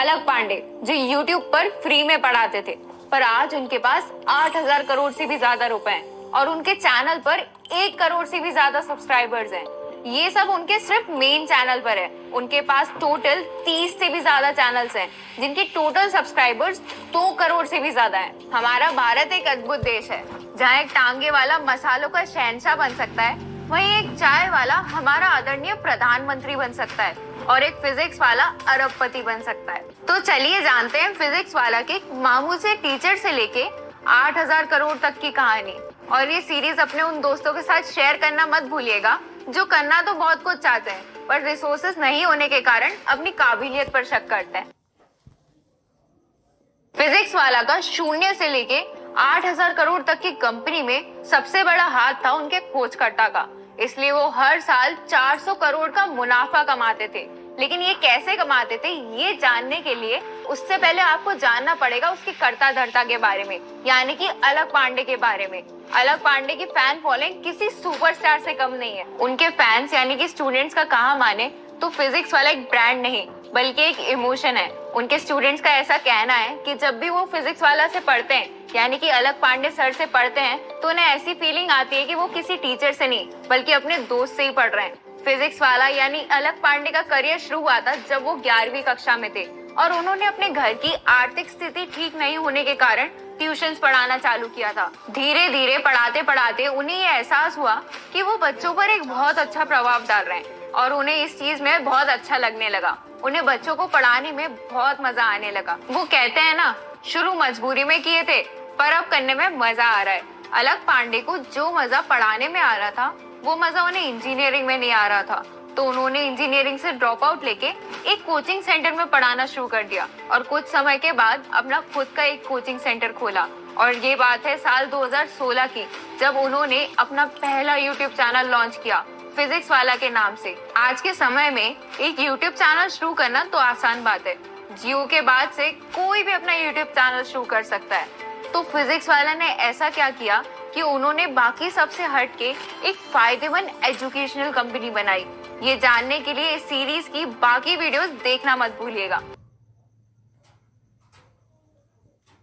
अलग पांडे, जो यूट्यूब पर फ्री में पढ़ाते थे, पर आज उनके पास 8,000 करोड़ से भी ज्यादा रुपए हैं और उनके चैनल पर 1 करोड़ से भी ज्यादा सब्सक्राइबर्स हैं। ये सब उनके सिर्फ मेन चैनल पर है। उनके पास टोटल 30 से भी ज्यादा चैनल्स हैं, जिनके टोटल सब्सक्राइबर्स 2 करोड़ से भी ज्यादा हैं। हमारा भारत एक अद्भुत देश है, जहाँ एक टांगे वाला मसालों का शहंशाह बन सकता है, वहीं एक चाय वाला हमारा आदरणीय प्रधानमंत्री बन सकता है और एक फिजिक्स वाला अरबपति बन सकता है। तो चलिए जानते हैं फिजिक्स वाला के मामू से टीचर से लेके 8,000 करोड़ तक की कहानी। और ये सीरीज अपने उन दोस्तों के साथ शेयर करना मत भूलिएगा जो करना तो बहुत कुछ चाहते हैं पर रिसोर्सेज नहीं होने के कारण अपनी काबिलियत पर शक करते हैं। फिजिक्स वाला का 0 से लेके 8,000 करोड़ तक की कंपनी में सबसे बड़ा हाथ था उनके खोजकर्ता का, इसलिए वो हर साल 400 करोड़ का मुनाफा कमाते थे। लेकिन ये कैसे कमाते थे, ये जानने के लिए उससे पहले आपको जानना पड़ेगा उसकी कर्ता धर्ता के बारे में, यानी कि अलग पांडे के बारे में। अलग पांडे की फैन फॉलोइंग किसी सुपरस्टार से कम नहीं है। उनके फैंस यानी कि स्टूडेंट्स का कहा माने तो फिजिक्स वाला एक ब्रांड नहीं बल्कि एक इमोशन है। उनके स्टूडेंट्स का ऐसा कहना है कि जब भी वो फिजिक्स वाला से पढ़ते हैं, यानी कि अलग पांडे सर से पढ़ते हैं, तो उन्हें ऐसी फीलिंग आती है कि वो किसी टीचर से नहीं बल्कि अपने दोस्त से ही पढ़ रहे हैं। फिजिक्स वाला यानी अलग पांडे का करियर शुरू हुआ था जब वो 11वीं कक्षा में थे और उन्होंने अपने घर की आर्थिक स्थिति ठीक नहीं होने के कारण ट्यूशंस पढ़ाना चालू किया था। धीरे धीरे पढ़ाते पढ़ाते उन्हें ये एहसास हुआ कि वो बच्चों पर एक बहुत अच्छा प्रभाव डाल रहे हैं और उन्हें इस चीज में बहुत अच्छा लगने लगा। उन्हें बच्चों को पढ़ाने में बहुत मजा आने लगा। वो कहते हैं ना, शुरू मजबूरी में किए थे पर अब करने में मजा आ रहा है। अलग पांडे को जो मजा पढ़ाने में आ रहा था वो मजा उन्हें इंजीनियरिंग में नहीं आ रहा था, तो उन्होंने इंजीनियरिंग से ड्रॉप आउट लेके एक कोचिंग सेंटर में पढ़ाना शुरू कर दिया और कुछ समय के बाद अपना खुद का एक कोचिंग सेंटर खोला। और ये बात है साल 2016 की, जब उन्होंने अपना पहला यूट्यूब चैनल लॉन्च किया फिजिक्स वाला के नाम से। आज के समय में एक यूट्यूब चैनल शुरू करना तो आसान बात है, जियो के बाद से कोई भी अपना यूट्यूब चैनल शुरू कर सकता है। तो फिजिक्स वाला ने ऐसा क्या किया कि उन्होंने बाकी सबसे हटके एक फायदेमंद एजुकेशनल कंपनी बनाई। ये जानने के लिए इस सीरीज की बाकी वीडियोस देखना मत भूलिएगा।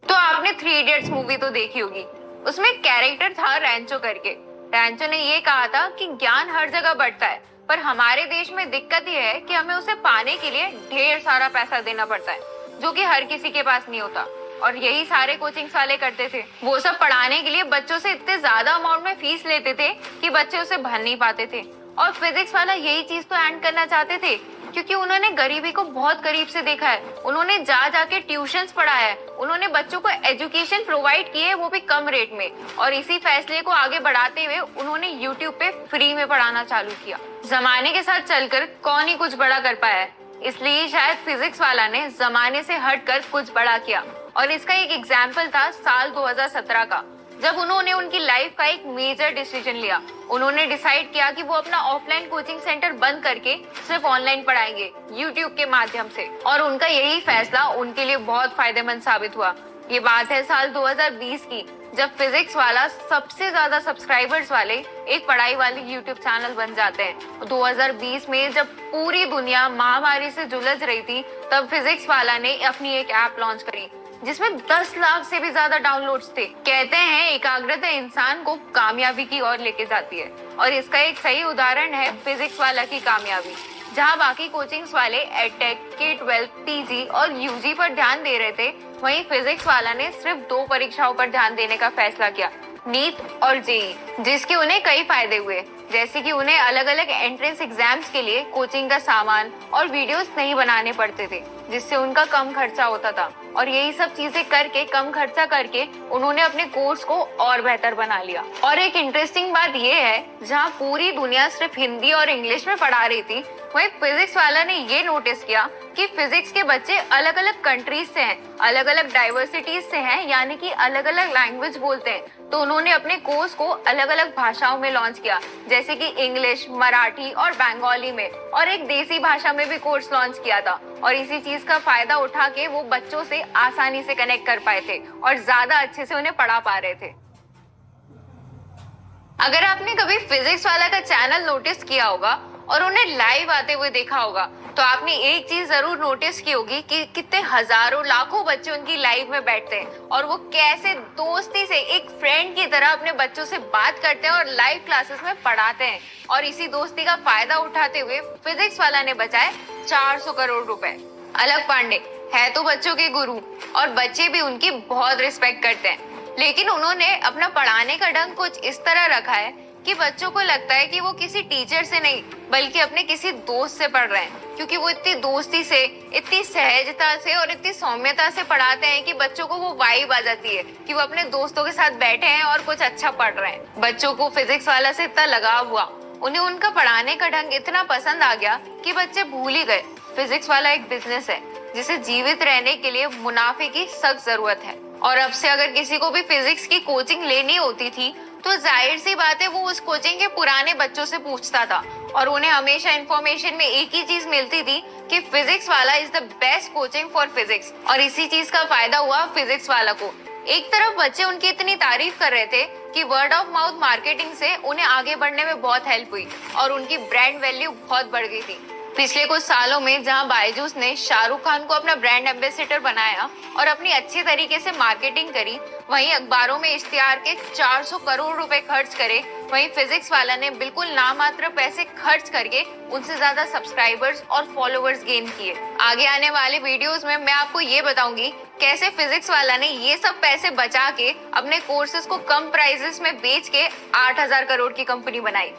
तो आपने 3 इडियट्स मूवी तो देखी होगी, उसमें कैरेक्टर था रैंचो करके। रैंचो ने ये कहा था कि ज्ञान हर जगह बढ़ता है, पर हमारे देश में दिक्कत ये है कि हमें उसे पाने के लिए ढेर सारा पैसा देना पड़ता है, जो कि हर किसी के पास नहीं होता। और यही सारे कोचिंग्स वाले करते थे। वो सब पढ़ाने के लिए बच्चों से इतने ज्यादा अमाउंट में फीस लेते थे कि बच्चे उसे भर नहीं पाते थे। और फिजिक्स वाला यही चीज तो एंड करना चाहते थे, क्योंकि उन्होंने गरीबी को बहुत करीब से देखा है। उन्होंने जा जाके ट्यूशंस पढ़ाया है, उन्होंने बच्चों को एजुकेशन प्रोवाइड की है, वो भी कम रेट में। और इसी फैसले को आगे बढ़ाते हुए उन्होंने यूट्यूब पे फ्री में पढ़ाना चालू किया। जमाने के साथ चलकर कौन ही कुछ बड़ा कर पाया है, इसलिए शायद फिजिक्स वाला ने जमाने से हटकर कुछ बड़ा किया। और इसका एक एग्जाम्पल था साल 2017 का, जब उन्होंने उनकी लाइफ का एक मेजर डिसीजन लिया। उन्होंने डिसाइड किया कि वो अपना ऑफलाइन कोचिंग सेंटर बंद करके सिर्फ ऑनलाइन पढ़ाएंगे यूट्यूब के माध्यम से। और उनका यही फैसला उनके लिए बहुत फायदेमंद साबित हुआ। ये बात है साल 2020 की, जब फिजिक्स वाला सबसे ज्यादा सब्सक्राइबर्स वाले एक पढ़ाई वाले यूट्यूब चैनल बन जाते हैं। 2020 में जब पूरी दुनिया महामारी से जुलझ रही थी, तब फिजिक्स वाला ने अपनी एक ऐप लॉन्च करी जिसमें 10 लाख से भी ज्यादा डाउनलोड्स थे। कहते हैं एकाग्रता इंसान को कामयाबी की ओर लेके जाती है, और इसका एक सही उदाहरण है फिजिक्स वाला की कामयाबी। जहां बाकी कोचिंग्स वाले एडटेक, K-12, PG और UG पर ध्यान दे रहे थे, वहीं फिजिक्स वाला ने सिर्फ 2 परीक्षाओं पर ध्यान देने का फैसला किया, नीट और जेईई, जिसके उन्हें कई फायदे हुए, जैसे कि उन्हें अलग अलग एंट्रेंस एग्जाम्स के लिए कोचिंग का सामान और वीडियोस नहीं बनाने पड़ते थे, जिससे उनका कम खर्चा होता था। और यही सब चीजें करके, कम खर्चा करके, उन्होंने अपने कोर्स को और बेहतर बना लिया। और एक इंटरेस्टिंग बात ये है, जहाँ पूरी दुनिया सिर्फ हिंदी और इंग्लिश में पढ़ा रही थी, वहीं फिजिक्स वाला ने ये नोटिस किया कि फिजिक्स के बच्चे अलग अलग कंट्रीज से हैं, अलग अलग डाइवर्सिटीज से हैं, यानी कि अलग अलग लैंग्वेज बोलते हैं। तो उन्होंने अपने कोर्स को अलग अलग भाषाओं में लॉन्च किया, जैसे कि इंग्लिश, मराठी और बंगाली में, और एक देसी भाषा में भी कोर्स लॉन्च किया था। और इसी चीज का फायदा उठा के वो बच्चों से आसानी से कनेक्ट कर पाए थे और ज्यादा अच्छे से उन्हें पढ़ा पा रहे थे। अगर आपने कभी फिजिक्स वाला का चैनल नोटिस किया होगा और उन्हें लाइव आते हुए देखा होगा, तो आपने एक चीज जरूर नोटिस की होगी कि कितने हजारों लाखों बच्चे उनकी लाइव में बैठते हैं और वो कैसे दोस्ती से एक फ्रेंड की तरह अपने बच्चों से बात करते हैं और लाइव क्लासेस में पढ़ाते हैं। और इसी दोस्ती का फायदा उठाते हुए फिजिक्स वाला ने बचाए 400 करोड़ रुपए। अलक पांडे है तो बच्चों के गुरु और बच्चे भी उनकी बहुत रिस्पेक्ट करते हैं, लेकिन उन्होंने अपना पढ़ाने का ढंग कुछ इस तरह रखा है कि बच्चों को लगता है कि वो किसी टीचर से नहीं बल्कि अपने किसी दोस्त से पढ़ रहे हैं, क्योंकि वो इतनी दोस्ती से, इतनी सहजता से और इतनी सौम्यता से पढ़ाते हैं कि बच्चों को वो वाइब आ जाती है कि वो अपने दोस्तों के साथ बैठे हैं और कुछ अच्छा पढ़ रहे हैं। बच्चों को फिजिक्स वाला से इतना लगाव हुआ, उन्हें उनका पढ़ाने का ढंग इतना पसंद आ गया कि बच्चे भूल ही गए फिजिक्स वाला एक बिजनेस है जिसे जीवित रहने के लिए मुनाफे की सख्त जरूरत है। और अब से अगर किसी को भी फिजिक्स की कोचिंग लेनी होती थी तो जाहिर सी बात है वो उस कोचिंग के पुराने बच्चों से पूछता था और उन्हें हमेशा इंफॉर्मेशन में एक ही चीज मिलती थी कि फिजिक्स वाला is the best coaching for physics. और इसी चीज का फायदा हुआ फिजिक्स वाला को। एक तरफ बच्चे उनकी इतनी तारीफ कर रहे थे कि वर्ड ऑफ माउथ मार्केटिंग से उन्हें आगे बढ़ने में बहुत हेल्प हुई और उनकी ब्रांड वैल्यू बहुत बढ़ गई थी। पिछले कुछ सालों में जहां बायजूस ने शाहरुख खान को अपना ब्रांड एम्बेसडर बनाया और अपनी अच्छी तरीके से मार्केटिंग करी, वहीं अखबारों में इश्तिहार के 400 करोड़ रुपए खर्च करे, वहीं फिजिक्स वाला ने बिल्कुल नामात्र पैसे खर्च करके उनसे ज्यादा सब्सक्राइबर्स और फॉलोअर्स गेन किए। आगे आने वाले वीडियोस में मैं आपको ये बताऊंगी कैसे फिजिक्स वाला ने ये सब पैसे बचा के अपने कोर्सेज को कम प्राइसेस में बेच के 8000 करोड़ की कंपनी बनाई।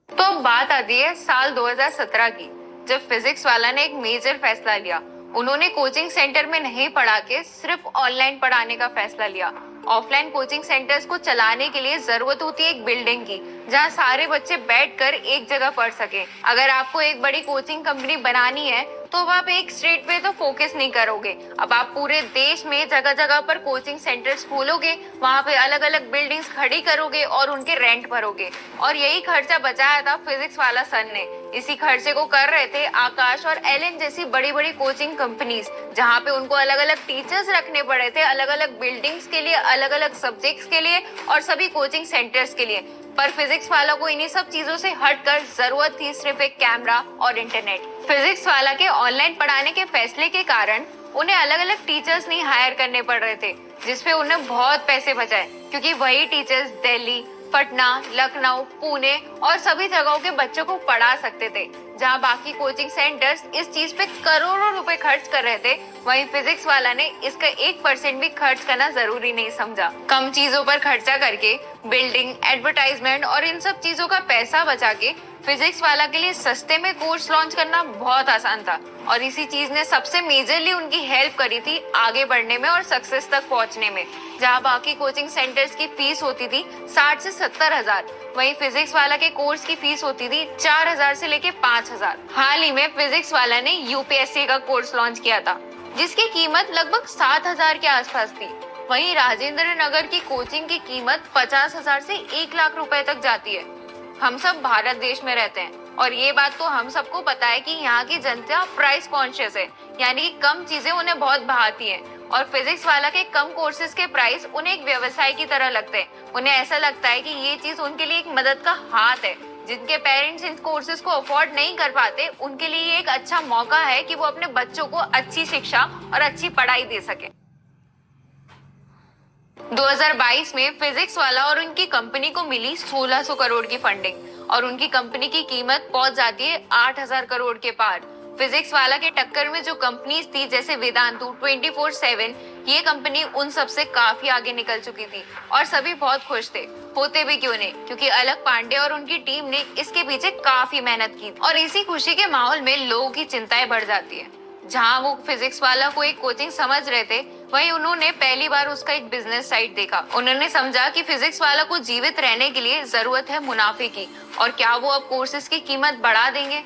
तो अब बात आती है साल 2017 की, जब फिजिक्स वाला ने एक मेजर फैसला लिया। उन्होंने कोचिंग सेंटर में नहीं पढ़ा के सिर्फ ऑनलाइन पढ़ाने का फैसला लिया। ऑफलाइन कोचिंग सेंटर्स को चलाने के लिए जरूरत होती है एक बिल्डिंग की जहां सारे बच्चे बैठकर एक जगह पढ़ सके। अगर आपको एक बड़ी कोचिंग कंपनी बनानी है तो अब आप एक स्ट्रीट पे तो फोकस नहीं करोगे, अब आप पूरे देश में जगह जगह पर कोचिंग सेंटर्स खोलोगे, वहां पे अलग अलग बिल्डिंग्स खड़ी करोगे और उनके रेंट भरोगे। और यही खर्चा बचाया था फिजिक्स वाला सन ने। इसी खर्चे को कर रहे थे आकाश और एलन जैसी बड़ी बड़ी कोचिंग कंपनीज, जहाँ पे उनको अलग अलग टीचर्स रखने पड़े थे, अलग अलग बिल्डिंग्स के लिए, अलग अलग सब्जेक्ट्स के लिए और सभी कोचिंग सेंटर्स के लिए। पर फिजिक्स वाला को इन्हीं सब चीजों से हटकर जरूरत थी सिर्फ एक कैमरा और इंटरनेट। फिजिक्स वाला के ऑनलाइन पढ़ाने के फैसले के कारण उन्हें अलग अलग टीचर्स नहीं हायर करने पड़ रहे थे, जिसपे उन्हें बहुत पैसे बचाए, क्योंकि वही टीचर्स दिल्ली, पटना, लखनऊ, पुणे और सभी जगहों के बच्चों को पढ़ा सकते थे। जहां बाकी कोचिंग सेंटर्स इस चीज पे करोड़ों रुपए खर्च कर रहे थे, वहीं फिजिक्स वाला ने इसका 1% भी खर्च करना जरूरी नहीं समझा। कम चीजों पर खर्चा करके बिल्डिंग, एडवर्टाइजमेंट और इन सब चीजों का पैसा बचा के फिजिक्स वाला के लिए सस्ते में कोर्स लॉन्च करना बहुत आसान था। और इसी चीज ने सबसे मेजरली उनकी हेल्प करी थी आगे बढ़ने में और सक्सेस तक पहुंचने में। जहां बाकी कोचिंग सेंटर्स की फीस होती थी 60 से 70 हजार, वहीं फिजिक्स वाला के कोर्स की फीस होती थी 4000 से लेके 5000। हाल ही में फिजिक्स वाला ने यूपीएससी का कोर्स लॉन्च किया था, जिसकी कीमत लगभग 7000 के आसपास थी। वहीं राजेंद्र नगर की कोचिंग की कीमत 50,000 से 1 लाख रुपए तक जाती है। हम सब भारत देश में रहते हैं और ये बात तो हम सबको पता है कि यहाँ की जनता प्राइस कॉन्शियस है, यानी कि कम चीजें उन्हें बहुत भाती हैं। और फिजिक्स वाला के कम कोर्सेज के प्राइस उन्हें एक व्यवसाय की तरह लगते हैं। उन्हें ऐसा लगता है कि ये चीज उनके लिए एक मदद का हाथ है। जिनके पेरेंट्स इन कोर्सेज को अफोर्ड नहीं कर पाते, उनके लिए ये एक अच्छा मौका है कि वो अपने बच्चों को अच्छी शिक्षा और अच्छी पढ़ाई दे सके। 2022 में फिजिक्स वाला और उनकी कंपनी को मिली 1600 करोड़ की फंडिंग और उनकी कंपनी की कीमत पहुंच जाती है 8000 करोड़ के पार। फिजिक्स वाला के टक्कर में जो कंपनीज थी जैसे वेदांतु, 24/7, ये कंपनी उन सब से काफी आगे निकल चुकी थी और सभी बहुत खुश थे। होते भी क्यों नहीं, क्योंकि अलक पांडे और उनकी टीम ने इसके पीछे काफी मेहनत की और इसी खुशी के माहौल में लोगों की चिंताएं बढ़ जाती है। जहां वो फिजिक्स वाला को एक कोचिंग समझ रहे थे, वहीं उन्होंने पहली बार उसका एक बिजनेस साइड देखा। उन्होंने समझा कि फिजिक्स वाला को जीवित रहने के लिए जरूरत है मुनाफे की, और क्या वो अब कोर्सेज की कीमत बढ़ा देंगे।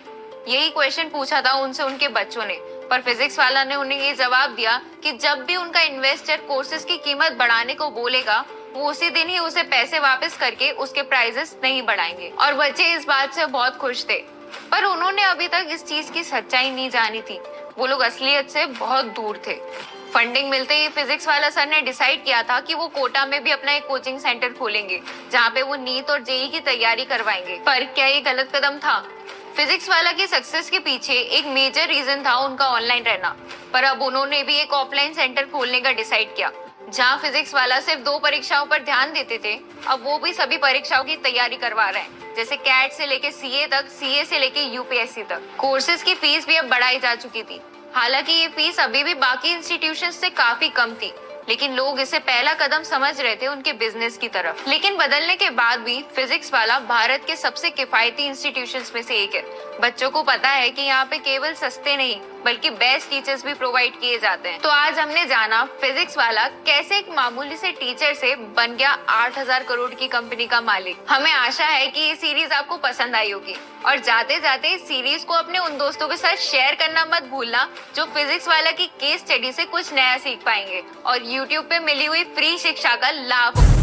यही क्वेश्चन पूछा था उनसे उनके बच्चों ने, पर फिजिक्स वाला ने उन्हें ये जवाब दिया कि जब भी उनका इन्वेस्टर कोर्सेज की कीमत बढ़ाने को बोलेगा, वो उसी दिन ही उसे पैसे वापस करके उसके प्राइसेस नहीं बढ़ाएंगे। और बच्चे इस बात से बहुत खुश थे, पर उन्होंने अभी तक इस चीज की सच्चाई नहीं जानी थी। वो लोग असलियत से बहुत दूर थे। फंडिंग मिलते ही फिजिक्स वाला सर ने डिसाइड किया था कि वो कोटा में भी अपना एक कोचिंग सेंटर खोलेंगे जहाँ पे वो नीट और जेई की तैयारी करवाएंगे। पर क्या ये गलत कदम था? फिजिक्स वाला की सक्सेस के पीछे एक मेजर रीजन था उनका ऑनलाइन रहना। पर अब उन्होंने भी एक ऑफलाइन सेंटर खोलने का डिसाइड किया। जहाँ फिजिक्स वाला सिर्फ 2 परीक्षाओं पर ध्यान देते थे, अब वो भी सभी परीक्षाओं की तैयारी करवा रहे हैं, जैसे कैट से लेके सीए तक, सीए से लेके यूपीएससी तक। कोर्सेज की फीस भी अब बढ़ाई जा चुकी थी। हालांकि ये फीस अभी भी बाकी इंस्टीट्यूशंस से काफी कम थी, लेकिन लोग इसे पहला कदम समझ रहे थे उनके बिजनेस की तरफ। लेकिन बदलने के बाद भी फिजिक्स वाला भारत के सबसे किफायती इंस्टीट्यूशंस में से एक है। बच्चों को पता है कि यहाँ पे केवल सस्ते नहीं बल्कि बेस्ट टीचर्स भी प्रोवाइड किए जाते हैं। तो आज हमने जाना फिजिक्स वाला कैसे एक मामूली से टीचर से बन गया 8,000 करोड़ की कंपनी का मालिक। हमें आशा है कि ये सीरीज आपको पसंद आई होगी और जाते जाते इस सीरीज को अपने उन दोस्तों के साथ शेयर करना मत भूलना जो फिजिक्स वाला की केस स्टडी से कुछ नया सीख पाएंगे और यूट्यूब पे मिली हुई फ्री शिक्षा का लाभ